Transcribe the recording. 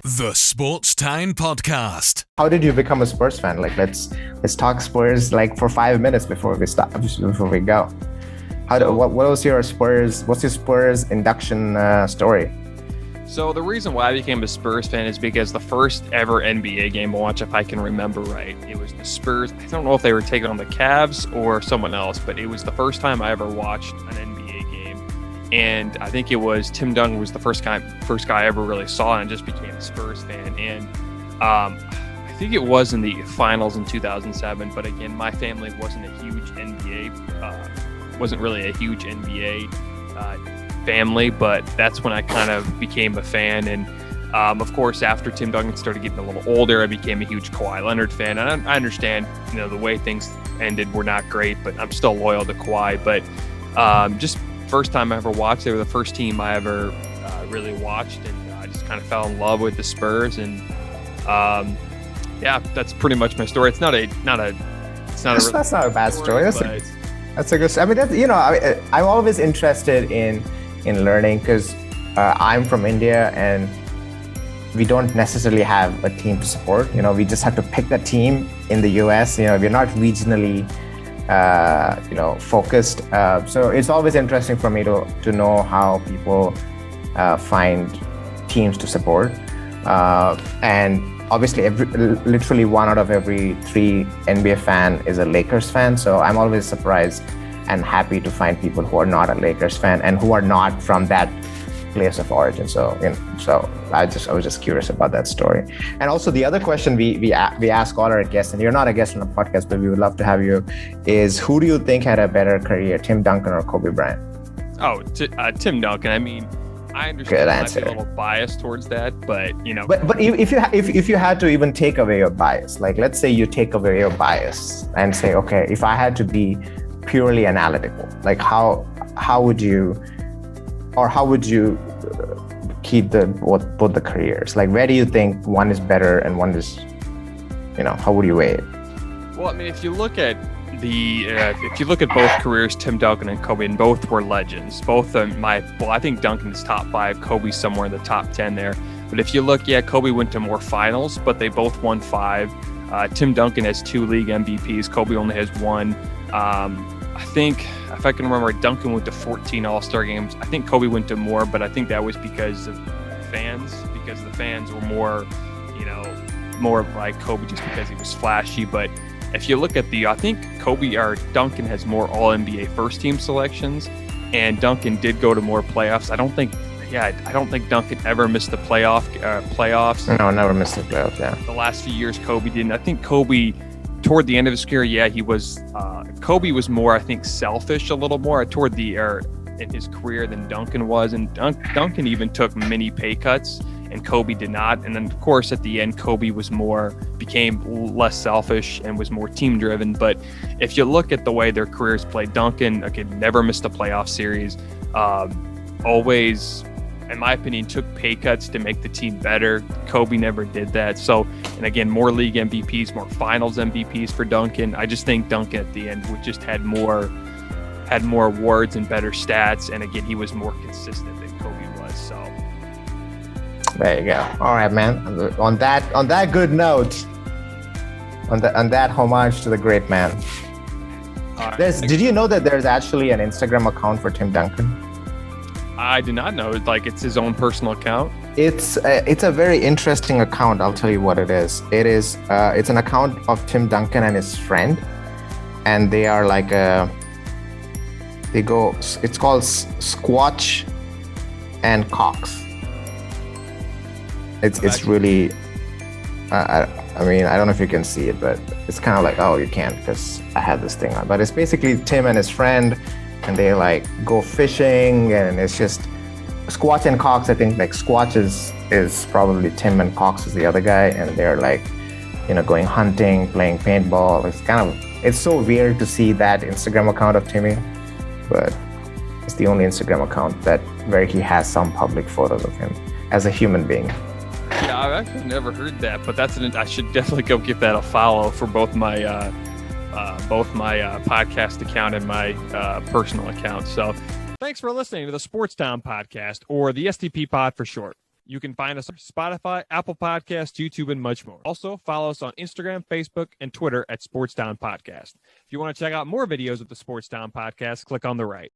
The Sports Town Podcast. How did you become a Spurs fan? Like, let's talk Spurs like for 5 minutes before we stop, before we go. What was your Spurs? What's your Spurs induction story? So the reason why I became a Spurs fan is because the first ever NBA game I watched, if I can remember right, it was the Spurs. I don't know if they were taking on the Cavs or someone else, but it was the first time I ever watched an NBA game. And I think it was Tim Duncan was the first guy I ever really saw, and just became a Spurs fan. And I think it was in the finals in 2007. But again, my family wasn't really a huge NBA family, but that's when I kind of became a fan. And of course, after Tim Duncan started getting a little older, I became a huge Kawhi Leonard fan. And I understand, the way things ended were not great, but I'm still loyal to Kawhi. But just first time I ever watched, they were the first team I ever really watched, and I just kind of fell in love with the Spurs. And yeah, that's pretty much my story. It's not a That's not a bad story. That's a good. I mean, I'm always interested in learning, because I'm from India and we don't necessarily have a team to support. We just have to pick the team in the US. We're not regionally focused. So it's always interesting for me to know how people find teams to support. And obviously, literally 1 out of every 3 NBA fan is a Lakers fan. So I'm always surprised and happy to find people who are not a Lakers fan and who are not from that place of origin. So I was just curious about that story. And also the other question we ask all our guests, and you're not a guest on the podcast, but we would love to have you, is who do you think had a better career, Tim Duncan or Kobe Bryant? Oh, Tim Duncan. I mean, I understand I might be a little biased towards that, but But if you had to even take away your bias, like let's say you take away your bias and say, okay, if I had to be purely analytical, like how would you keep both the careers? Like, where do you think one is better and one is, how would you weigh it? Well, I mean, if you look at both careers, Tim Duncan and Kobe, and both were legends. Both I think Duncan's top 5, Kobe's somewhere in the top 10 there. But if you look, Kobe went to more finals, but they both won 5. Tim Duncan has 2 league MVPs. Kobe only has 1. I think, if I can remember, Duncan went to 14 All-Star games. I think Kobe went to more, but I think that was because of fans, because the fans were more like Kobe just because he was flashy. But if you look at I think Duncan has more All-NBA first-team selections, and Duncan did go to more playoffs. I don't think Duncan ever missed the playoffs. No, never missed the playoffs, yeah. The last few years, Kobe didn't. I think Kobe, toward the end of his career, he was. Kobe was more, I think, selfish a little more toward the in his career than Duncan was, and Duncan even took many pay cuts, and Kobe did not. And then, of course, at the end, Kobe became less selfish and was more team driven. But if you look at the way their careers played, Duncan, never missed a playoff series. Always, in my opinion, took pay cuts to make the team better. Kobe never did that. So, and again, more league MVPs, more finals MVPs for Duncan. I just think Duncan at the end had more awards and better stats. And again, he was more consistent than Kobe was. So there you go. All right, man. On that good note, on that homage to the great man. Right. Did you know that there's actually an Instagram account for Tim Duncan? I did not know. It's his own personal account. It's a very interesting account. I'll tell you what it is. It's an account of Tim Duncan and his friend, and they are like it's called Squatch and Cox. It's really, I mean, I don't know if you can see it, but it's kind of like, oh, you can't because I had this thing on. But it's basically Tim and his friend, and they like go fishing, and it's just Squatch and Cox. I think like Squatch is probably Tim, and Cox is the other guy, and they're like, going hunting, playing paintball. It's so weird to see that Instagram account of Timmy, but it's the only Instagram account where he has some public photos of him as a human being. Yeah, I've actually never heard that, but I should definitely go give that a follow for both my podcast account and my personal account. So thanks for listening to the Sports Town Podcast, or the STP Pod for short. You can find us on Spotify, Apple Podcasts, YouTube, and much more. Also, follow us on Instagram, Facebook, and Twitter at Sports Down Podcast. If you want to check out more videos of the Sports Down Podcast, click on the right.